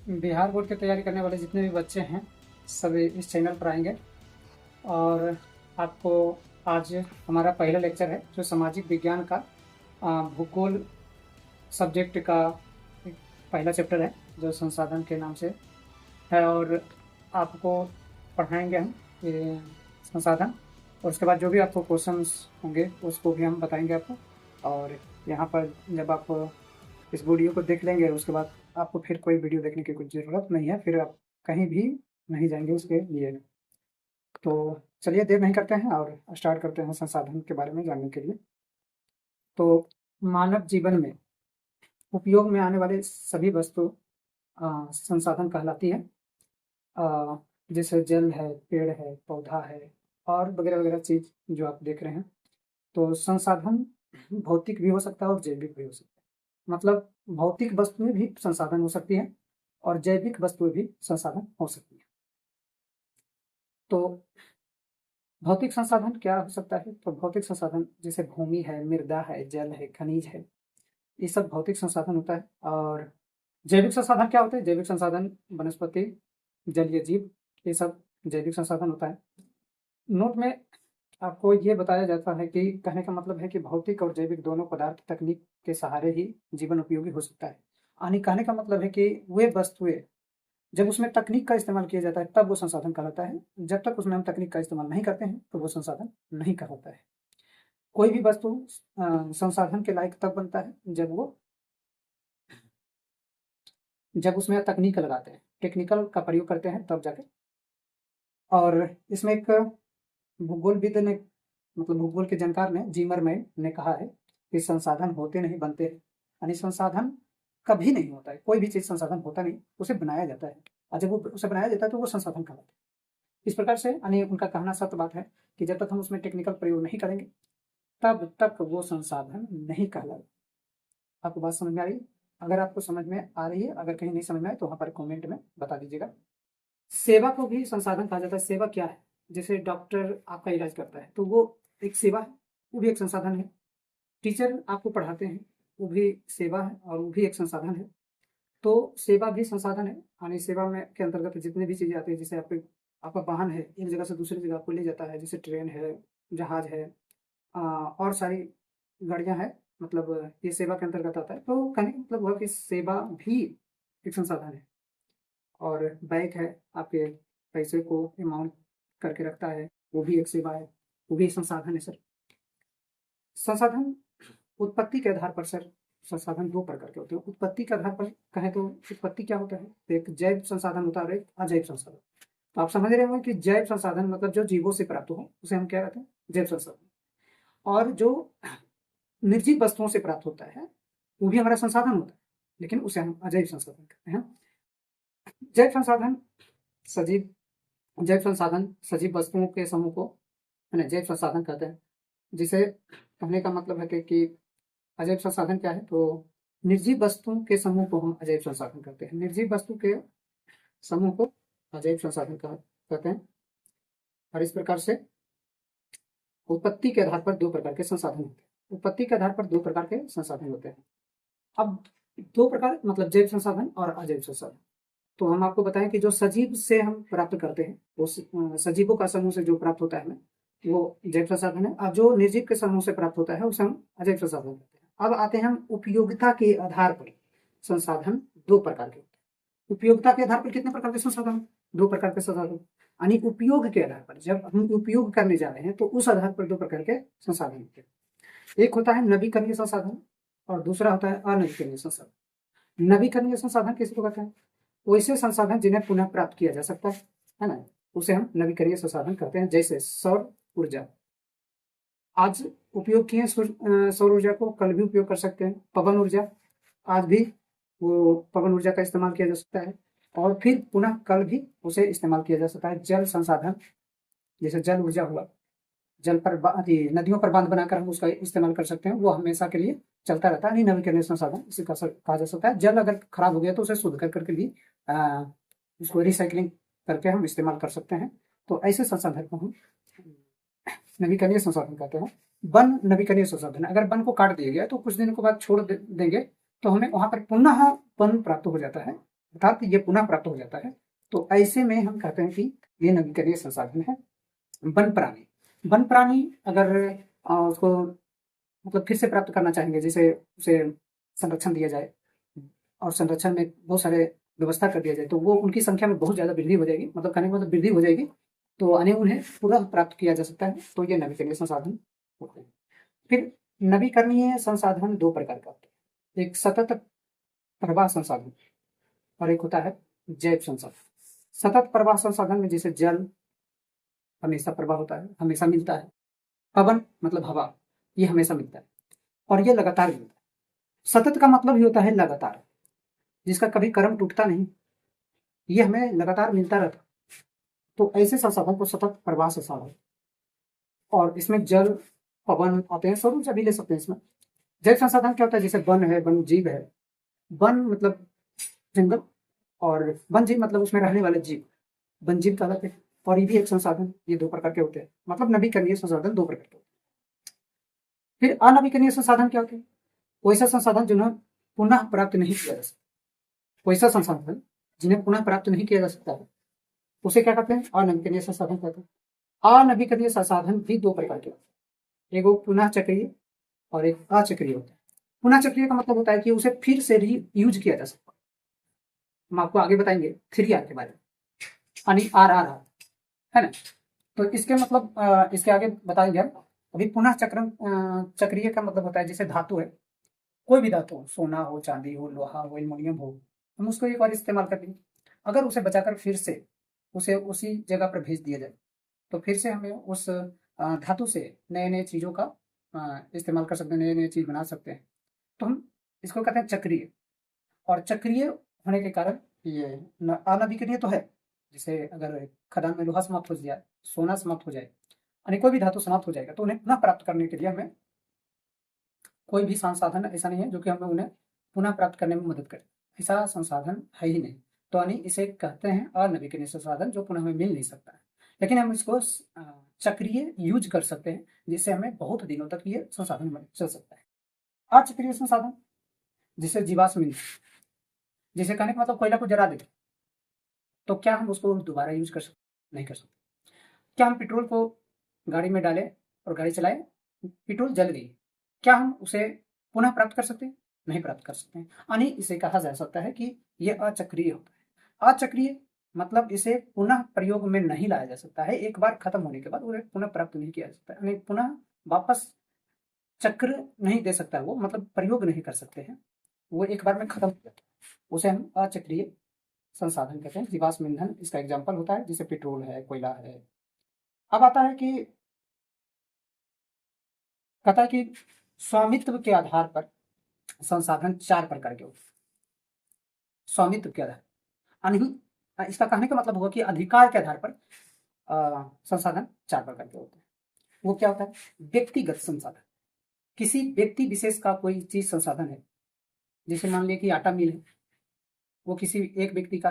Bihar board की तैयारी करने वाले जितने भी बच्चे हैं सभी इस चैनल पर आएंगे। और आपको आज हमारा पहला लेक्चर है जो सामाजिक विज्ञान का भूगोल सब्जेक्ट का एक पहला चैप्टर है जो संसाधन के नाम से है। और आपको पढ़ाएंगे हम ये संसाधन, और उसके बाद जो भी आपको क्वेश्चंस होंगे उसको भी हम बताएंगे आपको। और यहाँ पर जब आप इस वीडियो को देख लेंगे उसके बाद आपको फिर कोई वीडियो देखने की कुछ ज़रूरत नहीं है, फिर आप कहीं भी नहीं जाएंगे उसके लिए। तो चलिए देर नहीं करते हैं और स्टार्ट करते हैं संसाधन के बारे में जानने के लिए। तो मानव जीवन में उपयोग में आने वाले सभी वस्तु संसाधन कहलाती है। जैसे जल है, पेड़ है, पौधा है और वगैरह वगैरह चीज़ जो आप देख रहे हैं। तो संसाधन भौतिक भी हो सकता है और जैविक भी हो सकता है। मतलब भौतिक वस्तुएं भी संसाधन हो सकती हैं और जैविक वस्तुएं भी संसाधन हो सकती हैं। तो भौतिक संसाधन क्या हो सकता है? तो भौतिक संसाधन जैसे भूमि है, मृदा है, जल है, खनिज है, ये सब भौतिक संसाधन होता है। और जैविक संसाधन क्या होते हैं? जैविक संसाधन वनस्पति, जलीय जीव, ये सब जैविक संसाधन होता है। नोट में आपको ये बताया जाता है कि कहने का मतलब है कि भौतिक और जैविक दोनों पदार्थ तकनीक के सहारे ही जीवन उपयोगी हो सकता है। यानी कहने का मतलब है कि वे वस्तुएं जब उसमें तकनीक का इस्तेमाल किया जाता है तब वो संसाधन कहलाता है। जब तक उसमें हम तकनीक का इस्तेमाल नहीं करते हैं तो वो संसाधन नहीं कहलाता है। कोई भी वस्तु संसाधन के लायक तब बनता है जब उसमें तकनीक लगाते हैं, टेक्निकल का प्रयोग करते हैं तब जाके। और इसमें एक भूगोलविद ने, मतलब भूगोल के जानकार ने, जीमरमैन ने कहा है कि संसाधन होते नहीं बनते हैं। यानी संसाधन कभी नहीं होता है, कोई भी चीज संसाधन होता नहीं, उसे बनाया जाता है। और जब वो उसे बनाया जाता है तो वो संसाधन कहलाता है। इस प्रकार से यानी उनका कहना सत्य बात है कि जब तक हम उसमें टेक्निकल प्रयोग नहीं करेंगे तब तक वो संसाधन नहीं कहलाएगा। आपको बात समझ में आ रही है? अगर आपको समझ में आ रही है, अगर कहीं नहीं समझ में आए तो वहां पर कमेंट में बता दीजिएगा। सेवा को भी संसाधन कहा जाता है। सेवा क्या है? जैसे डॉक्टर आपका इलाज करता है तो वो एक सेवा है, वो भी एक संसाधन है। टीचर आपको पढ़ाते हैं, वो भी सेवा है और वो भी एक संसाधन है। तो सेवा भी संसाधन है। यानी सेवा में के अंतर्गत जितने भी चीजें आती है, जैसे आपका वाहन है, एक जगह से दूसरी जगह आपको ले जाता है, जैसे ट्रेन है, जहाज है, और सारी गाड़ियां हैं, मतलब ये सेवा के अंतर्गत आता है। तो कहने का मतलब हुआ कि सेवा भी एक संसाधन है। और बैंक है, आपके पैसे को अमाउंट करके रखता है, वो भी एक सेवा है, वो भी एक संसाधन है सर। संसाधन उत्पत्ति के आधार पर सर संसाधन दो प्रकार के होते हैं। उत्पत्ति के आधार पर कहें तो उत्पत्ति क्या होता है? तो एक जैव संसाधन होता है और एक अजैव संसाधन। तो आप समझ रहे होंगे कि जैव संसाधन मतलब जो जीवों से प्राप्त हो उसे हम क्या कहते हैं? जैव संसाधन। और जो निर्जीव वस्तुओं से प्राप्त होता है वो भी हमारा संसाधन होता है, लेकिन उसे हम अजैव संसाधन कहते हैं। जैव संसाधन सजीव जैव संसाधन सजीव वस्तुओं के समूह को है ना जैव संसाधन कहते हैं। जिसे कहने का मतलब है कि अजैव संसाधन क्या है? तो निर्जीव वस्तुओं के समूह को हम अजैव संसाधन कहते हैं। निर्जीव वस्तु के समूह को अजैव संसाधन कहते हैं। और इस प्रकार से उत्पत्ति के आधार पर दो प्रकार के संसाधन होते हैं। उत्पत्ति के आधार पर दो प्रकार के संसाधन होते हैं। अब दो प्रकार मतलब जैव संसाधन और अजैव संसाधन। तो हम आपको बताएं कि जो सजीव से हम प्राप्त करते हैं वो सजीवों का समूह से जो प्राप्त होता है वो जैव संसाधन है। और जो निर्जीव के समूह से प्राप्त होता है उसे हम अजैव संसाधन कहते हैं। अब आते हैं हम उपयोगिता के आधार पर। संसाधन दो प्रकार के होते हैं। उपयोगिता के आधार पर कितने प्रकार के संसाधन? दो प्रकार के संसाधन। यानी उपयोग के आधार पर, जब हम उपयोग करने जा रहे हैं तो उस आधार पर दो प्रकार के संसाधन होते हैं। एक होता है नवीकरणीय संसाधन और दूसरा होता है अनवीकरणीय संसाधन। नवीकरणीय संसाधन किसको कहते हैं? वैसे संसाधन जिन्हें पुनः प्राप्त किया जा सकता है ना, उसे हम नवीकरणीय संसाधन कहते हैं। जैसे सौर ऊर्जा, आज उपयोग किए सौर ऊर्जा को कल भी उपयोग कर सकते हैं। पवन ऊर्जा, आज भी वो पवन ऊर्जा का इस्तेमाल किया जा सकता है और फिर पुनः कल भी उसे इस्तेमाल किया जा सकता है। जल संसाधन, जैसे जल ऊर्जा हुआ, जल पर नदियों पर बांध बनाकर हम उसका इस्तेमाल कर सकते हैं, वो हमेशा के लिए चलता रहता है। नवीकरणीय संसाधन इसे कहा जा सकता है। जल अगर खराब हो गया तो उसे शुद्ध कर करके भी उसको रिसाइकलिंग करके हम इस्तेमाल कर सकते हैं। तो ऐसे संसाधन को हम नवीकरणीय संसाधन कहते हैं। वन नवीकरणीय संसाधन, अगर वन को काट दिया गया तो कुछ दिनों के बाद छोड़ देंगे तो हमें वहां पर पुनः वन प्राप्त हो जाता है अर्थात ये पुनः प्राप्त हो जाता है। तो ऐसे में हम कहते हैं कि ये नवीकरणीय संसाधन है। वन प्राणी, वन प्राणी अगर उसको मतलब फिर से प्राप्त करना चाहेंगे, जैसे उसे संरक्षण दिया जाए और संरक्षण में बहुत सारे व्यवस्था कर दिया जाए, तो वो उनकी संख्या में बहुत ज़्यादा वृद्धि हो जाएगी, मतलब कहने का मतलब वृद्धि हो जाएगी, तो उन्हें पुनः प्राप्त किया जा सकता है। तो ये नवीकरणीय संसाधन होते हैं। फिर नवीकरणीय संसाधन दो प्रकार का होता है, एक सतत प्रवाह संसाधन और एक होता है जैव संसाधन। सतत प्रवाह संसाधन में जैसे जल हमेशा प्रवाह होता है, हमेशा मिलता है। पवन मतलब हवा, ये हमेशा मिलता है और ये लगातार मिलता है। सतत का मतलब ही होता है लगातार, जिसका कभी क्रम टूटता नहीं, ये हमें लगातार मिलता रहता। तो ऐसे संसाधन को सतत प्रवाह संसाधन, और इसमें जल पवन आते हैं, सब ऊर्जा भी ले सकते हैं इसमें। जैव संसाधन क्या होता है, जैसे वन है, वन जीव है। वन मतलब जंगल और वन जीव मतलब उसमें रहने वाले जीव, वन जीव कहलाते हैं। और ये भी एक संसाधन, ये दो प्रकार के होते हैं, मतलब नवीकरणीय संसाधन दो प्रकार के होते हैं। फिर अनवीकरणीय संसाधन क्या होते हैं, वैसा संसाधन जिन्हें पुनः प्राप्त नहीं किया जा सकता, वैसा संसाधन जिन्हें पुनः प्राप्त नहीं किया जा सकता है, उसे क्या कहते हैं, अनवीकरणीय संसाधन कहते हैं। अनवीकरणीय संसाधन भी दो प्रकार के होते हैं, एक वो पुनः चक्रीय और एक अचक्रीय होता है। पुनः चक्रीय का मतलब होता है कि उसे फिर से री यूज किया जा सकता है। हम आपको आगे बताएंगे 3R के बारे में, यानी RRR है ना। तो इसके मतलब इसके आगे बताएंगे हम। अभी पुनः चक्रीय का मतलब होता है जैसे धातु है, कोई भी धातु हो, सोना हो, चांदी हो, लोहा हो, एल्युमिनियम हो, हम उसको एक बार इस्तेमाल कर लेंगे, अगर उसे बचाकर फिर से उसे उसी जगह पर भेज दिया जाए, तो फिर से हमें उस धातु से नए नए चीज़ों का इस्तेमाल कर सकते हैं, नए नए चीज़ बना सकते हैं। तो हम इसको कहते हैं चक्रीय। और चक्रीय होने के कारण ये अनवीकरणीय तो है, जैसे अगर खदान में लोहा समाप्त हो जाए, सोना समाप्त हो जाए, यानी कोई भी धातु समाप्त हो जाएगा, तो उन्हें पुनः प्राप्त करने के लिए हमें कोई भी संसाधन ऐसा नहीं है जो कि हमें उन्हें पुनः प्राप्त करने में मदद करे, ऐसा संसाधन है ही नहीं। तो यानी इसे कहते हैं अनवीकरणीय संसाधन, जो पुनः हमें मिल नहीं सकता है, लेकिन हम इसको चक्रीय यूज कर सकते हैं, जिससे हमें बहुत दिनों तक ये संसाधन चल सकता है। अचक्रीय संसाधन जिसे जीवाश्म ईंधन, जैसे कहने का मतलब कोयला को जला देते, तो क्या हम उसको दोबारा यूज कर सकते, नहीं कर सकते। क्या हम पेट्रोल को गाड़ी में डालें और गाड़ी चलाएं, पेट्रोल जल गई, क्या हम उसे पुनः प्राप्त कर सकते हैं, नहीं प्राप्त कर सकते हैं। यानी इसे कहा जा सकता है कि यह अचक्रीय होता है। अचक्रीय मतलब इसे पुनः प्रयोग में नहीं लाया जा सकता है, एक बार खत्म होने के बाद उन्हें पुनः प्राप्त नहीं किया जा सकता, यानी पुनः वापस चक्र नहीं दे सकता वो, मतलब प्रयोग नहीं कर सकते हैं, वो एक बार में खत्म हो जाता है, उसे हम अचक्रीय संसाधन कहते हैं। जीवाश्म ईंधन इसका एग्जाम्पल होता है, जैसे पेट्रोल है, कोयला है। अब आता है कि कहता है कि स्वामित्व के आधार पर संसाधन चार प्रकार के होते हैं। स्वामित्व के आधार, यानी इसका कहने का मतलब होगा कि अधिकार के आधार पर संसाधन चार प्रकार के होते हैं। वो क्या होता है, व्यक्तिगत संसाधन, किसी व्यक्ति विशेष का कोई चीज संसाधन है, जैसे मान लिया कि आटा मिल है, वो किसी एक व्यक्ति का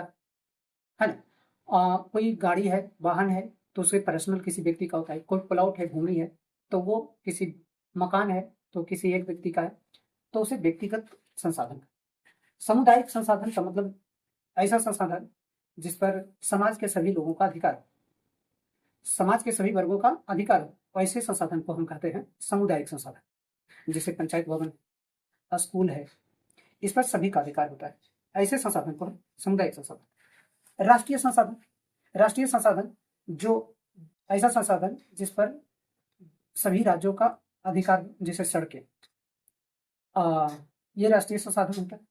है ना। कोई गाड़ी है, वाहन है, तो उसके पर्सनल किसी व्यक्ति का होता है। कोई प्लॉट है, भूमि है, तो वो किसी, मकान है तो किसी एक व्यक्ति का है, तो उसे व्यक्तिगत संसाधन। सामुदायिक संसाधन का मतलब ऐसा संसाधन जिस पर समाज के सभी लोगों का अधिकार हो, समाज के सभी वर्गों का अधिकार हो, ऐसे संसाधन को हम कहते हैं सामुदायिक संसाधन। जैसे पंचायत भवन, स्कूल है, इस पर सभी का अधिकार होता है, ऐसे संसाधन को हम सामुदायिक संसाधन। राष्ट्रीय संसाधन, राष्ट्रीय संसाधन जो ऐसा संसाधन जिस पर सभी राज्यों का अधिकार, जैसे सड़कें, ये राष्ट्रीय संसाधन होता है,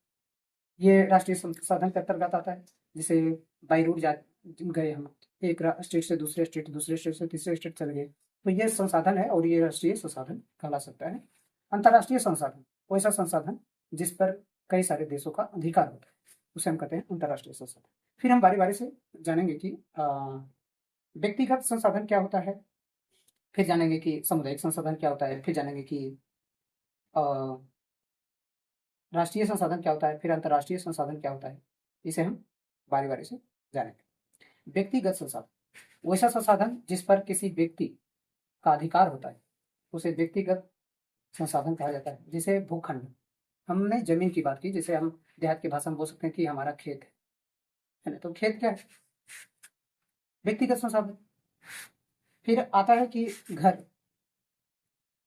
ये राष्ट्रीय संसाधन के अंतर्गत आता है। जैसे बाई रोड जा गए हम, एक स्टेट से दूसरे स्टेट, दूसरे स्टेट से तीसरे स्टेट चले गए, तो ये संसाधन है और ये राष्ट्रीय संसाधन कहला सकता है। अंतर्राष्ट्रीय संसाधन, वैसा संसाधन जिस पर कई सारे देशों का अधिकार होता है, उसे हम कहते हैं अंतर्राष्ट्रीय संसाधन। फिर हम बारी बारी से जानेंगे कि व्यक्तिगत संसाधन क्या होता है, फिर जानेंगे कि सामुदायिक संसाधन क्या होता है, फिर जानेंगे कि राष्ट्रीय संसाधन क्या होता है, फिर अंतर्राष्ट्रीय संसाधन क्या होता है। इसे हम बारी बारी से जानेंगे। व्यक्तिगत संसाधन, वैसा संसाधन जिस पर किसी व्यक्ति का अधिकार होता है, उसे व्यक्तिगत संसाधन कहा जाता है। जैसे भूखंड, हमने जमीन की बात की, जैसे हम देहात की भाषा में बोल सकते हैं कि हमारा खेत है, है ना। तो खेत क्या है? व्यक्तिगत संसाधन। फिर आता है कि घर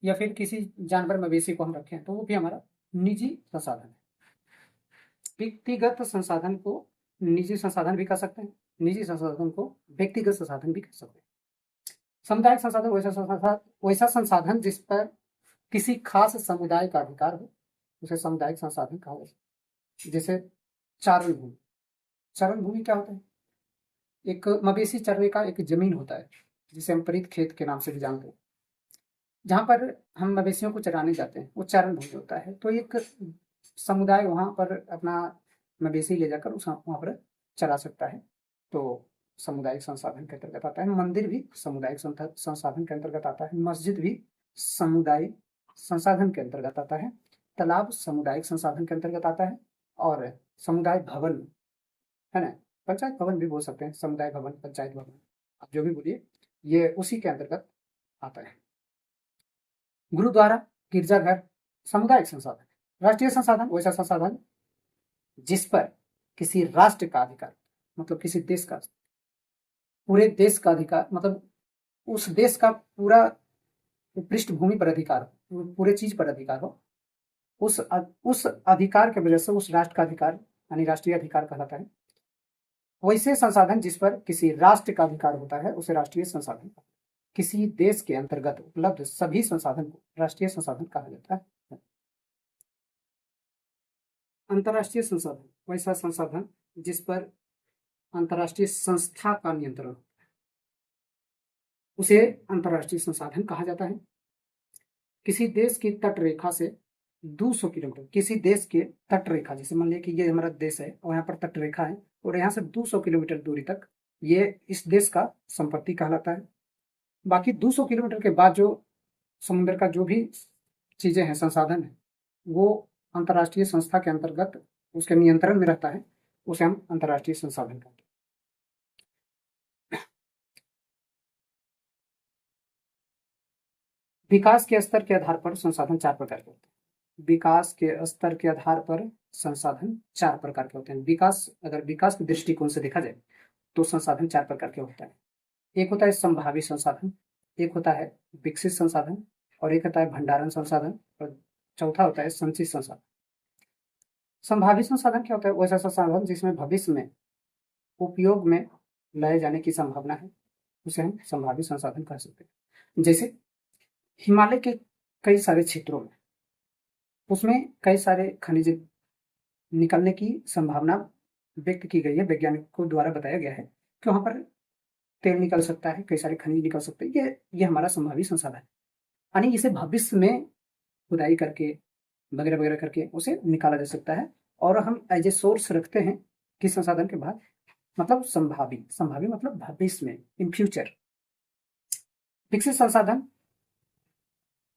या फिर किसी जानवर मवेशी को हम रखें तो वो भी हमारा निजी संसाधन है। व्यक्तिगत संसाधन को निजी संसाधन भी कह सकते हैं, निजी संसाधन को व्यक्तिगत संसाधन भी कह सकते हैं। सामुदायिक संसाधन वैसा संसाधन जिस पर किसी खास समुदाय का अधिकार हो, उसे सामुदायिक संसाधन कहा जाता है। जैसे चारण भूमि। चारण भूमि क्या होता है? एक मवेशी चरने का एक जमीन होता है जिसे हम परित खेत के नाम से भी जानते हैं, जहाँ पर हम मवेशियों को चराने जाते हैं, वो चारण भूमि होता है। तो एक समुदाय वहाँ पर अपना मवेशी ले जाकर उस वहाँ पर चरा सकता है, तो सामुदायिक संसाधन के अंतर्गत आता है। मंदिर भी सामुदायिक संसाधन के अंतर्गत आता है। मस्जिद भी सामुदायिक संसाधन के अंतर्गत आता है। तालाब सामुदायिक संसाधन के अंतर्गत आता है। और समुदाय भवन, है ना, पंचायत भवन भी बोल सकते हैं, समुदाय भवन, पंचायत भवन, आप जो भी बोलिए, ये उसी के अंतर्गत आता है। गुरुद्वारा, गिरजाघर सामुदायिक संसाधन। राष्ट्रीय संसाधन वैसा संसाधन जिस पर किसी राष्ट्र का अधिकार, मतलब किसी देश का, पूरे देश का अधिकार, मतलब उस देश का पूरा पृष्ठभूमि पर अधिकार हो, पूरे चीज पर अधिकार हो, उस अधिकार के वजह से उस राष्ट्र का अधिकार यानी राष्ट्रीय अधिकार कहलाता है। वैसे संसाधन जिस पर किसी राष्ट्र का अधिकार होता है उसे राष्ट्रीय संसाधन। किसी देश के अंतर्गत उपलब्ध सभी संसाधन को राष्ट्रीय संसाधन कहा जाता है। अंतर्राष्ट्रीय संसाधन वैसा संसाधन जिस पर अंतर्राष्ट्रीय संस्था का नियंत्रण होता है, उसे अंतर्राष्ट्रीय संसाधन कहा जाता है। किसी देश की तट रेखा से 200 किलोमीटर, किसी देश के तट रेखा, जैसे मान लिया कि ये हमारा देश है और यहाँ पर तट रेखा है और यहाँ से 200 किलोमीटर दूरी तक ये इस देश का संपत्ति कहलाता है। बाकी 200 किलोमीटर के बाद जो समुद्र का जो भी चीजें हैं, संसाधन है, वो अंतर्राष्ट्रीय संस्था के अंतर्गत उसके नियंत्रण में रहता है, उसे हम अंतर्राष्ट्रीय संसाधन कहते हैं। विकास के स्तर के आधार पर संसाधन 4 प्रकार के होते हैं। विकास के स्तर के आधार पर संसाधन 4 प्रकार के होते हैं। अगर विकास के दृष्टिकोण से देखा जाए तो संसाधन 4 प्रकार के होता है। एक होता है संभावी संसाधन, एक होता है विकसित संसाधन, और एक होता है भंडारण संसाधन, और चौथा होता है संचित संसाधन। संभावी संसाधन क्या होता है? वैसा संसाधन जिसमें भविष्य में उपयोग में लाए जाने की संभावना है, उसे हम संभावी संसाधन कह सकते हैं। जैसे हिमालय के कई सारे क्षेत्रों में उसमें कई सारे खनिज निकलने की संभावना व्यक्त की गई है, वैज्ञानिकों द्वारा बताया गया है कि वहां पर तेल निकल सकता है, कई सारे खनिज निकल सकते हैं। ये हमारा संभावी संसाधन है, यानी इसे भविष्य में खुदाई करके वगैरह वगैरह करके उसे निकाला जा सकता है, और हम एज ए सोर्स रखते हैं किस संसाधन के बाद, मतलब संभावी मतलब भविष्य में, इन फ्यूचर। विकसित संसाधन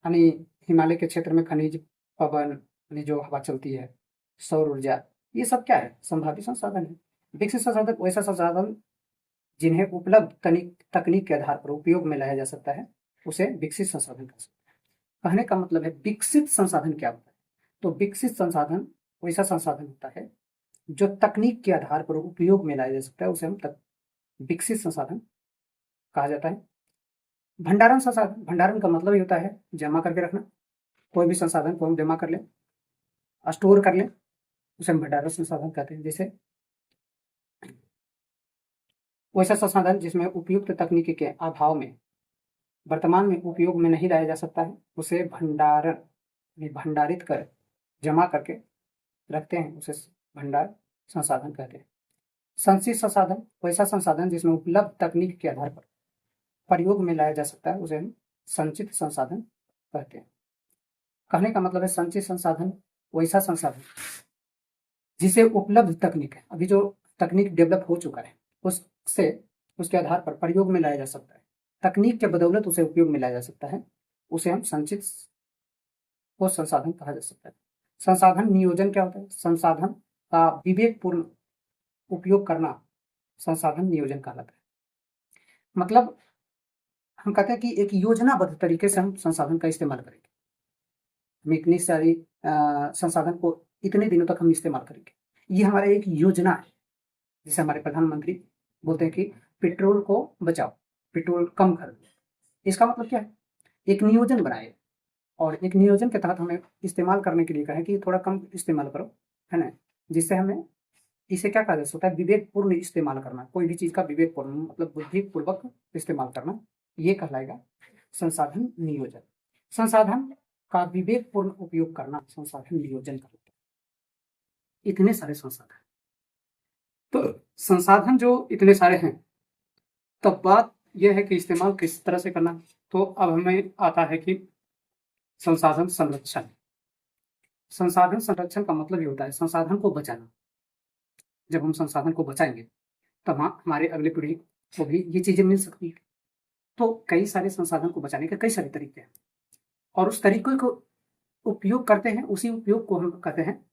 यानी हिमालय के क्षेत्र में खनिज, पवन यानी जो हवा चलती है, सौर ऊर्जा, ये सब क्या है? संभावी संसाधन है। विकसित संसाधन वैसा संसाधन जिन्हें उपलब्ध तकनीक के आधार पर उपयोग में लाया जा सकता है, उसे विकसित संसाधन कहा सकता है। कहने का मतलब है विकसित संसाधन क्या होता है? तो विकसित संसाधन वैसा संसाधन होता है जो तकनीक के आधार पर उपयोग में लाया जा सकता है, उसे हम विकसित संसाधन कहा जाता है। भंडारण संसाधन, भंडारण का मतलब ही होता है जमा करके रखना। कोई भी संसाधन को हम जमा कर लें, स्टोर कर लें, उसे हम भंडारण संसाधन कहते हैं। जैसे वैसा संसाधन जिसमें उपयुक्त तकनीक के अभाव में वर्तमान में उपयोग में नहीं लाया जा सकता है, उसे भंडारित कर जमा करके रखते हैं, उसे भंडार संसाधन कहते हैं। संचित संसाधन वैसा संसाधन जिसमें उपलब्ध तकनीक के आधार पर प्रयोग में लाया जा सकता है, उसे हम संचित संसाधन कहते हैं। कहने का मतलब है संचित संसाधन वैसा संसाधन जिसे उपलब्ध तकनीक है, अभी जो तकनीक डेवलप हो चुका है उसके आधार पर प्रयोग में लाया जा सकता है, तकनीक के बदौलत उसे उपयोग में लाया जा सकता है, उसे हम संचित को संसाधन कहा जा सकता है। संसाधन नियोजन क्या होता है? संसाधन का विवेकपूर्ण उपयोग करना संसाधन नियोजन कहलाता है। मतलब हम कहते हैं कि एक योजनाबद्ध तरीके से हम संसाधन का इस्तेमाल करेंगे, हम इतनी सारी संसाधन को इतने दिनों तक हम इस्तेमाल करेंगे, ये हमारा एक योजना है, जिसे हमारे प्रधानमंत्री बोलते हैं कि पेट्रोल को बचाओ, पेट्रोल कम कर दो। इसका मतलब क्या है? एक नियोजन बनाए और एक नियोजन के तहत हमें इस्तेमाल करने के लिए कहें कि थोड़ा कम इस्तेमाल करो, है ना, जिससे हमें इसे क्या कहा जा सकता है? विवेकपूर्ण इस्तेमाल करना। कोई भी चीज का विवेकपूर्ण मतलब बुद्धिपूर्वक इस्तेमाल करना, ये कहलाएगा संसाधन नियोजन। संसाधन का विवेकपूर्ण उपयोग करना संसाधन नियोजन कहलाता है। इतने सारे संसाधन, तो संसाधन जो इतने सारे हैं, तब बात यह है कि इस्तेमाल किस तरह से करना। तो अब हमें आता है कि संसाधन संरक्षण। संसाधन संरक्षण का मतलब ये होता है संसाधन को बचाना। जब हम संसाधन को बचाएंगे तब हमारे अगले पीढ़ी को भी ये चीजें मिल सकती है। तो कई सारे संसाधन को बचाने के कई सारे तरीके हैं और उस तरीके को उपयोग करते हैं, उसी उपयोग को हम कहते हैं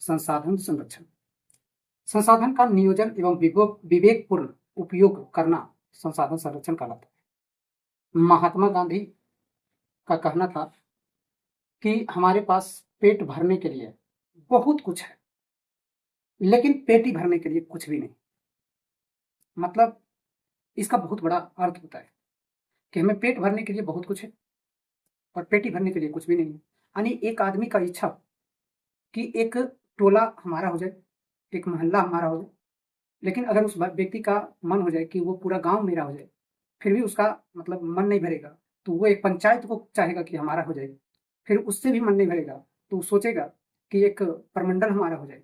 संसाधन संरक्षण। संसाधन का नियोजन एवं विवेकपूर्ण उपयोग करना संसाधन संरक्षण कहलाता है। महात्मा गांधी का कहना था कि हमारे पास पेट भरने के लिए बहुत कुछ है, लेकिन पेटी भरने के लिए कुछ भी नहीं। मतलब इसका बहुत बड़ा अर्थ होता है कि हमें पेट भरने के लिए बहुत कुछ है और पेटी भरने के लिए कुछ भी नहीं है। यानी एक आदमी का इच्छा कि एक टोला हमारा हो जाए, एक मोहल्ला हमारा हो जाए, लेकिन अगर उस व्यक्ति का मन हो जाए कि वो पूरा गांव मेरा हो जाए, फिर भी उसका मतलब मन नहीं भरेगा, तो वो एक पंचायत को चाहेगा कि हमारा हो जाए। फिर उससे भी मन नहीं भरेगा तो वो सोचेगा कि एक प्रमंडल हमारा हो जाए,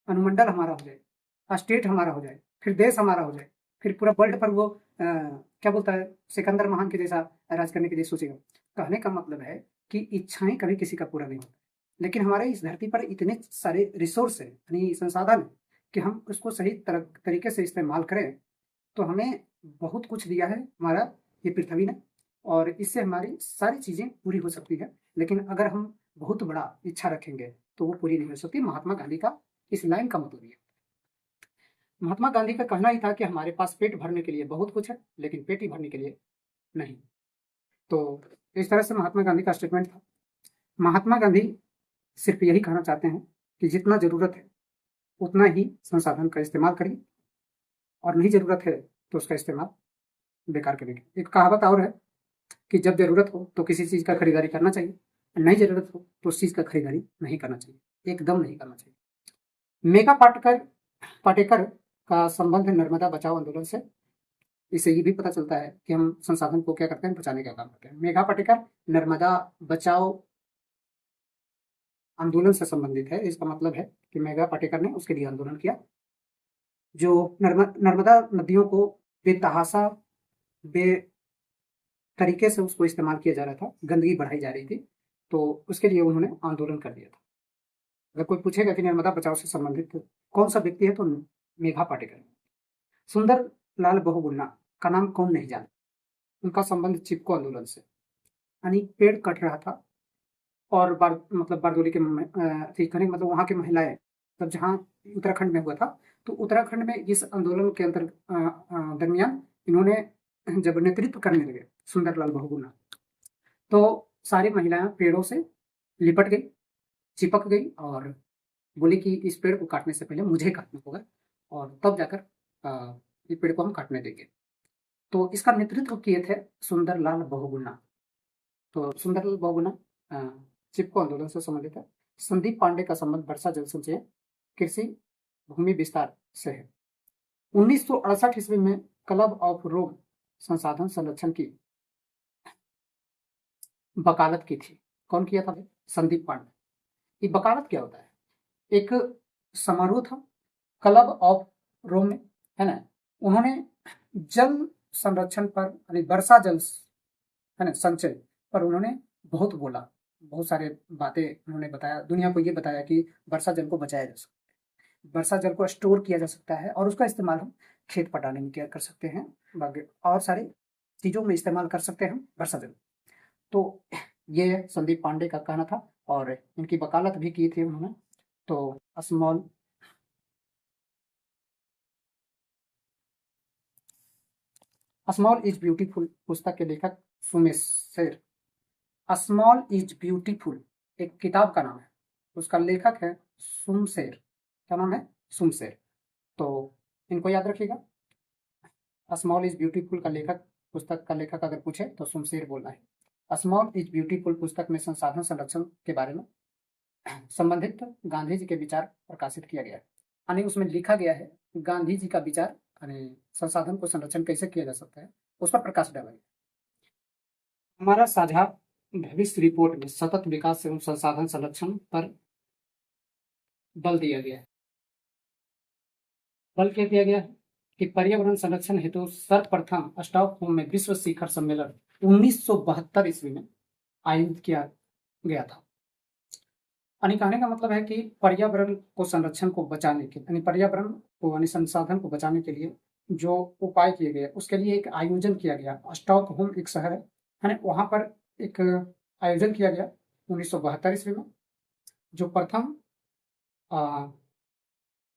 अनुमंडल हमारा हो जाए, स्टेट हमारा हो जाए, फिर देश हमारा हो जाए, फिर पूरा वर्ल्ड पर वो क्या बोलता है, सिकंदर महान के जैसा राज करने के लिए सोचेगा। कहने का मतलब है कि इच्छाएं कभी किसी का पूरा नहीं होता, लेकिन हमारे इस धरती पर इतने सारे रिसोर्स है, यानी संसाधन है, कि हम उसको सही तरीके से इस्तेमाल करें तो हमें बहुत कुछ दिया है हमारा ये पृथ्वी ने, और इससे हमारी सारी चीजें पूरी हो सकती है। लेकिन अगर हम बहुत बड़ा इच्छा रखेंगे तो वो पूरी नहीं हो सकती। महात्मा गांधी का इस लाइन का मतलब ये, महात्मा गांधी का कहना ही था कि हमारे पास पेट भरने के लिए बहुत कुछ है, लेकिन पेटी भरने के लिए नहीं। तो इस तरह से महात्मा गांधी का स्टेटमेंट था। महात्मा गांधी सिर्फ यही कहना चाहते हैं कि जितना जरूरत है उतना ही संसाधन का इस्तेमाल करिए, और नहीं जरूरत है तो उसका इस्तेमाल बेकार करेंगे। एक कहावत और है कि जब जरूरत हो तो किसी चीज का खरीदारी करना चाहिए, नहीं जरूरत हो तो उस चीज का खरीदारी नहीं करना चाहिए, एकदम नहीं करना चाहिए। मेघा पाटेकर का संबंध नर्मदा बचाओ आंदोलन से, इससे ये भी पता चलता है कि हम संसाधन को क्या करते हैं, बचाने का काम करते हैं। मेघा पाटेकर नर्मदा बचाओ आंदोलन से संबंधित है। इसका मतलब है कि मेघा पाटेकर ने उसके लिए आंदोलन किया। जो नर्मदा नदियों को बेतहाशा बे तरीके से उसको इस्तेमाल किया जा रहा था, गंदगी बढ़ाई जा रही थी, तो उसके लिए उन्होंने आंदोलन कर दिया था। अगर कोई पूछेगा कि नर्मदा बचाओ से संबंधित कौन सा व्यक्ति है तो मेघा पाटेकर। सुंदर लाल बहुगुणा का नाम कौन नहीं जाना, उनका संबंध चिपको आंदोलन से, यानी पेड़ कट रहा था और मतलब बारदोली के मतलब वहां की महिलाएं, तब जहाँ उत्तराखंड में हुआ था, तो उत्तराखंड में इस आंदोलन के अंतर दरमियान इन्होंने जब नेतृत्व करने लगे सुंदरलाल बहुगुणा, तो सारी महिलाएं पेड़ों से लिपट गई, चिपक गई और बोली कि इस पेड़ को काटने से पहले मुझे काटना होगा और तब जाकर इस पेड़ को हम काटने देंगे। तो इसका नेतृत्व किए थे सुंदरलाल बहुगुणा। तो सुंदरलाल बहुगुणा चिपको आंदोलन से संबंधित है। संदीप पांडे का संबंध वर्षा जल संचय कृषि भूमि विस्तार से है। 1968 ईस्वी में क्लब ऑफ रोम संसाधन संरक्षण की वकालत की थी। कौन किया था? संदीप पांडे। ये वकालत क्या होता है? एक समारोह था क्लब ऑफ रोम में, है ना, उन्होंने जल संरक्षण पर यानी वर्षा जल, है ना, संचय पर उन्होंने बहुत बोला, बहुत सारे बातें उन्होंने बताया, दुनिया को ये बताया कि वर्षा जल को बचाया जा सकता है, वर्षा जल को स्टोर किया जा सकता है और उसका इस्तेमाल हम खेत पटाने में क्या कर सकते हैं, बाकी और सारी चीजों में इस्तेमाल कर सकते हैं हम वर्षा जल। तो ये संदीप पांडे का कहना था और इनकी वकालत भी की थी उन्होंने। तो स्मॉल इज ब्यूटीफुल पुस्तक के लेखक सुमेशेर। स्मॉल इज ब्यूटीफुल एक किताब का नाम है, उसका लेखक है सुमशेर। क्या नाम है? सुमशेर। तो इनको याद रखिएगा। स्मॉल इज ब्यूटीफुल का लेखक, पुस्तक का लेखक अगर पूछे तो शमशेर बोलना है। स्मॉल इज ब्यूटीफुल पुस्तक में संसाधन संरक्षण के बारे में संबंधित गांधी जी के विचार प्रकाशित किया गया है, यानी उसमें लिखा गया है गांधी जी का विचार, यानी संसाधन को संरक्षण कैसे किया जा सकता है उस पर प्रकाश डाला गया। हमारा साझा भविष्य रिपोर्ट में सतत विकास एवं संसाधन संरक्षण पर बल दिया गया है। बल क्या दिया गया है कि पर्यावरण संरक्षण हेतु सर्वप्रथम स्टॉकहोम में विश्व शिखर सम्मेलन 1972 ईस्वी में आयोजित किया गया था। यानी कहने का मतलब है कि पर्यावरण को संरक्षण को बचाने के, यानी पर्यावरण को यानी संसाधन को बचाने के लिए जो उपाय किए गए उसके लिए एक आयोजन किया गया। स्टॉकहोम एक शहर है, वहां पर एक आयोजन किया गया 1972 ईस्वी में, जो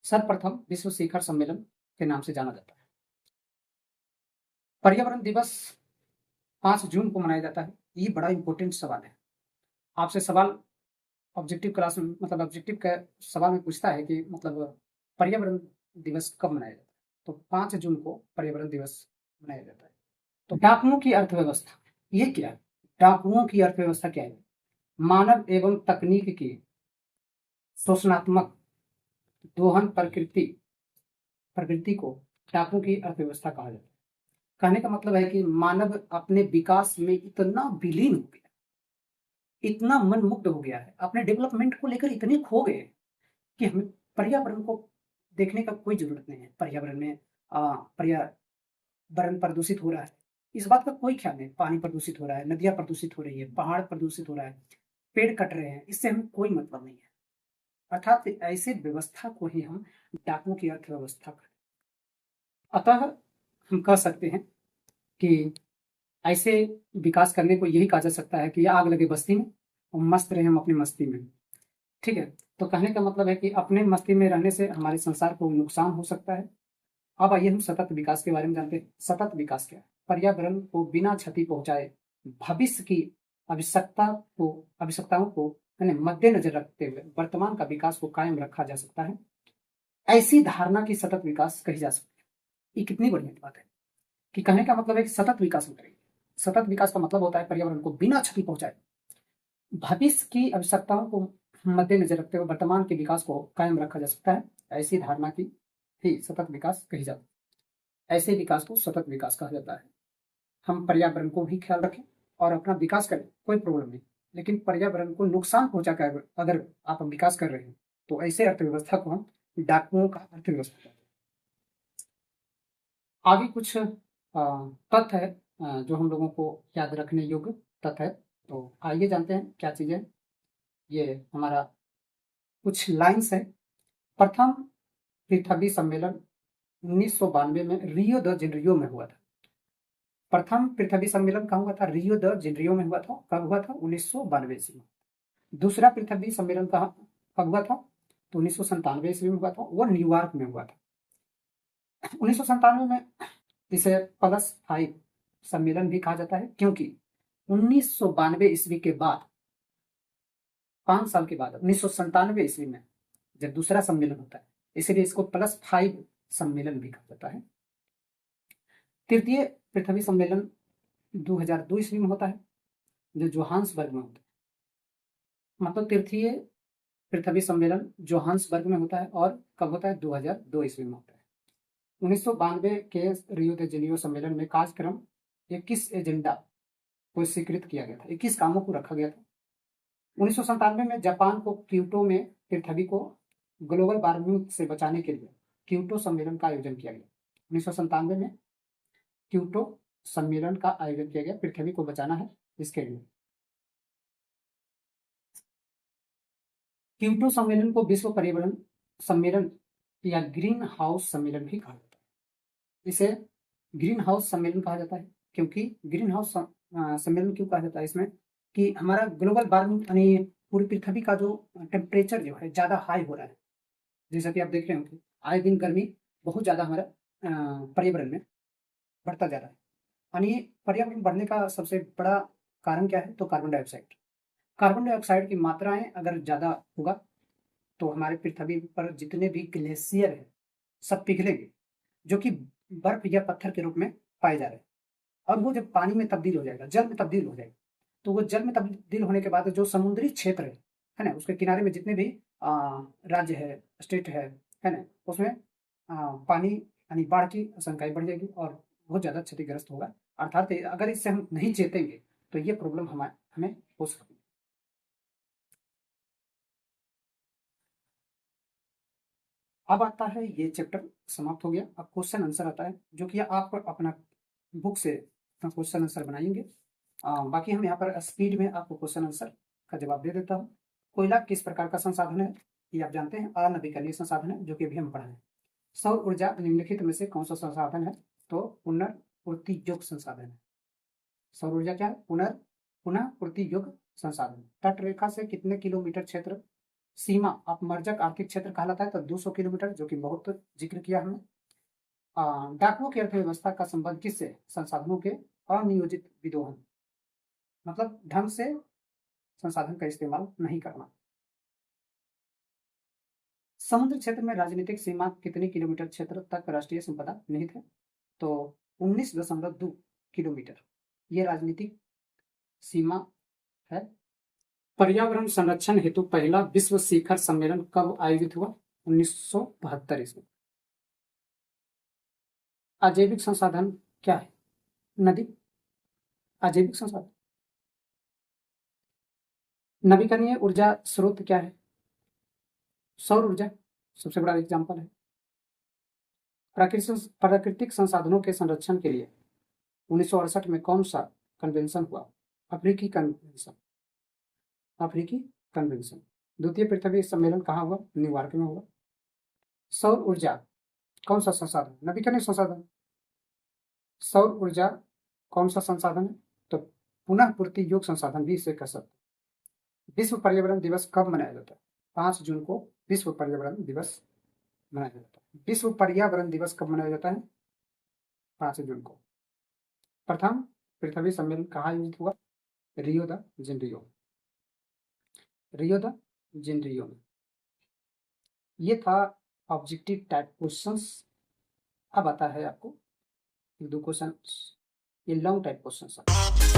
सर्वप्रथम विश्व शिखर सम्मेलन के नाम से जाना जाता है। पर्यावरण दिवस 5 जून को मनाया जाता है। ये बड़ा इंपॉर्टेंट सवाल है, आपसे सवाल ऑब्जेक्टिव क्लास में, मतलब ऑब्जेक्टिव का सवाल में पूछता है कि मतलब पर्यावरण दिवस कब मनाया जाता है, तो 5 जून को पर्यावरण दिवस मनाया जाता है। तो डाकुओं की अर्थव्यवस्था ये क्या है? डाकुओं की अर्थव्यवस्था क्या है? मानव एवं तकनीक की शोषणात्मक दोहन प्रकृति को डाकुओं की अर्थव्यवस्था कहा जाता है। कहने का मतलब है कि मानव अपने विकास में इतना विलीन हो गया, इतना मनमुग्ध हो गया है, अपने डेवलपमेंट को लेकर इतने खो गए कि हमें पर्यावरण को देखने का कोई जरूरत नहीं है। पर्यावरण में पर्यावरण प्रदूषित हो रहा है, इस बात का कोई ख्याल नहीं। पानी प्रदूषित हो रहा है, नदियां प्रदूषित हो रही है, पहाड़ प्रदूषित हो रहा है, पेड़ कट रहे हैं, इससे हमें कोई मतलब नहीं है। अर्थात ऐसे व्यवस्था को ही हम डाकुओं की अर्थव्यवस्था कहते हैं। अतः हम कह सकते हैं कि ऐसे विकास करने को यही कहा जा सकता है कि आग लगे बस्ती में और मस्त रहे हम अपनी मस्ती में। ठीक है, तो कहने का मतलब है कि अपने मस्ती में रहने से हमारे संसार को नुकसान हो सकता है। अब आइए हम सतत विकास के बारे में जानते हैं। सतत विकास क्या है? पर्यावरण को बिना क्षति पहुंचाए भविष्य की आवश्यकताओं को मद्देनजर रखते हुए वर्तमान का विकास को कायम रखा जा सकता है। ऐसी धारणा की सतत विकास कही जा सकती है। ये कितनी बढ़िया बात है कि कहने का मतलब है कि सतत विकास हो करेंगे। सतत विकास का मतलब होता है पर्यावरण को बिना क्षति पहुंचाए भविष्य की आवश्यकताओं को मद्देनजर रखते हुए वर्तमान के विकास को कायम रखा जा सकता है। ऐसी धारणा की ही सतत विकास कही जाती है। ऐसे विकास को सतत विकास कहा जाता है। हम पर्यावरण को भी ख्याल रखें और अपना विकास करें, कोई प्रॉब्लम नहीं, लेकिन पर्यावरण को नुकसान पहुंचा कर अगर आप विकास कर रहे हैं तो ऐसे अर्थव्यवस्था को हम डाकुओं का अर्थव्यवस्था कहते हैं। आगे कुछ तथ्य है जो हम लोगों को याद रखने योग्य तथ्य है, तो आइए जानते हैं क्या चीजें। ये हमारा कुछ लाइन्स है। प्रथम पृथ्वी सम्मेलन 1992 में रियो द जेनेरियो में हुआ था। प्रथम पृथ्वी सम्मेलन कहाँ हुआ था? रियो द जेनेरियो में हुआ था। कब हुआ था? 1992 ईस्वी में। दूसरा पृथ्वी सम्मेलन कहाँ कब हुआ था? तो 1997 ईस्वी में हुआ था, वो न्यूयॉर्क में हुआ था। 1997 में इसे +5 सम्मेलन भी कहा जाता है, क्योंकि 1992 ईस्वी के बाद 5 साल के बाद 1997 ईस्वी में जब दूसरा सम्मेलन होता है, इसलिए इसको +5 सम्मेलन भी कहा जाता है। तृतीय पृथ्वी सम्मेलन 2002 ईस्वी में होता है, जो जोहान्सबर्ग में होता है। मतलब तृतीय पृथ्वी सम्मेलन जोहान्सबर्ग में होता है और कब होता है? 2002 ईस्वी में होता है। 1992 के रियो द जेनेरियो सम्मेलन में कार्यक्रम 21 एजेंडा को स्वीकृत किया गया था, 21 कामों को रखा गया था। 1997 में जापान को क्योटो में पृथ्वी को ग्लोबल वार्मिंग से बचाने के लिए क्योटो सम्मेलन का आयोजन किया गया। 1997 में क्योटो सम्मेलन का आयोजन किया गया, पृथ्वी को बचाना है इसके लिए। क्योटो सम्मेलन को विश्व पर्यावरण सम्मेलन या ग्रीन हाउस सम्मेलन भी कहा जाता है। इसे ग्रीन हाउस सम्मेलन कहा जाता है क्योंकि ग्रीन हाउस सम्मेलन क्यों कहा जाता है इसमें कि हमारा ग्लोबल वार्मिंग यानी पूरी पृथ्वी का जो टेम्परेचर जो है ज़्यादा हाई हो रहा है। जैसा कि आप देख रहे हो कि आए दिन गर्मी बहुत ज़्यादा हमारा पर्यावरण में बढ़ता जा रहा है। यानी पर्यावरण बढ़ने का सबसे बड़ा कारण क्या है? तो कार्बन डाइऑक्साइड। कार्बन डाइऑक्साइड की मात्राएं अगर ज़्यादा होगा तो हमारे पृथ्वी पर जितने भी ग्लेशियर है सब पिघलेंगे, जो कि बर्फ या पत्थर के रूप में पाए जा रहे हैं। और वो जब पानी में तब्दील हो जाएगा, जल में तब्दील हो जाएगा, तो वो जल में तब्दील होने के बाद जो समुद्री क्षेत्र है ना, उसके किनारे में जितने भी राज्य है, स्टेट है ना, उसमें पानी यानी बाढ़ की आशंकाएं बढ़ जाएगी और बहुत ज़्यादा क्षतिग्रस्त होगा। अर्थात अगर इससे हम नहीं चेतेंगे तो ये प्रॉब्लम हमें हो सकती है। अब आता है, ये चैप्टर समाप्त हो गया। अब क्वेश्चन आंसर आता है, जो कि आप अपना बुक से अपना क्वेश्चन आंसर बनाएंगे। बाकी हम यहाँ पर स्पीड में आपको क्वेश्चन आंसर का जवाब दे देता हूँ। कोयला किस प्रकार का संसाधन है? ये आप जानते हैं, अनवीकरणीय संसाधन है, जो कि अभी हम पढ़ा है। सौर ऊर्जा निम्नलिखित में से कौन सा संसाधन है? तो पुनर्पूर्ति योग्य संसाधन है। सौर ऊर्जा क्या है? पुनः पूर्ति योग्य संसाधन। तट रेखा से कितने किलोमीटर क्षेत्र सीमा अपमर्जक आर्थिक क्षेत्र कहलाता है? तो 200 किलोमीटर, जो कि बहुत जिक्र किया हमने। डाकुओं की अर्थव्यवस्था का संबंध किससे? संसाधनों के अनियोजित विदोहन, मतलब ढंग से संसाधन का इस्तेमाल नहीं करना। समुद्र क्षेत्र में राजनीतिक सीमा कितने किलोमीटर क्षेत्र तक राष्ट्रीय संपदा निहित है? तो 19.2 किलोमीटर ये राजनीतिक सीमा है। पर्यावरण संरक्षण हेतु पहला विश्व शिखर सम्मेलन कब आयोजित हुआ? 1972 ईस्वी। अजैविक संसाधन क्या है? नदी। अजैविक संसाधन। नवीकरणीय ऊर्जा स्रोत क्या है? सौर ऊर्जा सबसे बड़ा एग्जाम्पल है। प्राकृतिक संसाधनों के संरक्षण के लिए 1968 में कौन सा कन्वेंशन हुआ? अफ्रीकी कन्वेंशन। अफ्रीकी कन्वेंशन। द्वितीय पृथ्वी सम्मेलन कहाँ हुआ? न्यूयॉर्क में हुआ। सौर ऊर्जा कौन सा संसाधन? नवीकरणीय संसाधन। सौर ऊर्जा कौन सा संसाधन है? तो पुनः पूर्ति योग्य संसाधन भी इसे कह सकते। विश्व पर्यावरण दिवस कब मनाया जाता है? 5 जून को विश्व पर्यावरण दिवस मनाया जाता है। विश्व पर्यावरण दिवस कब मनाया जाता है? 5 जून को। प्रथम पृथ्वी सम्मेलन कहाँ आयोजित हुआ? Rio de Janeiro. Rio de Janeiro में। ये था ऑब्जेक्टिव टाइप क्वेश्चंस। अब आता है आपको एक दो क्वेश्चन, ये लॉन्ग टाइप क्वेश्चन।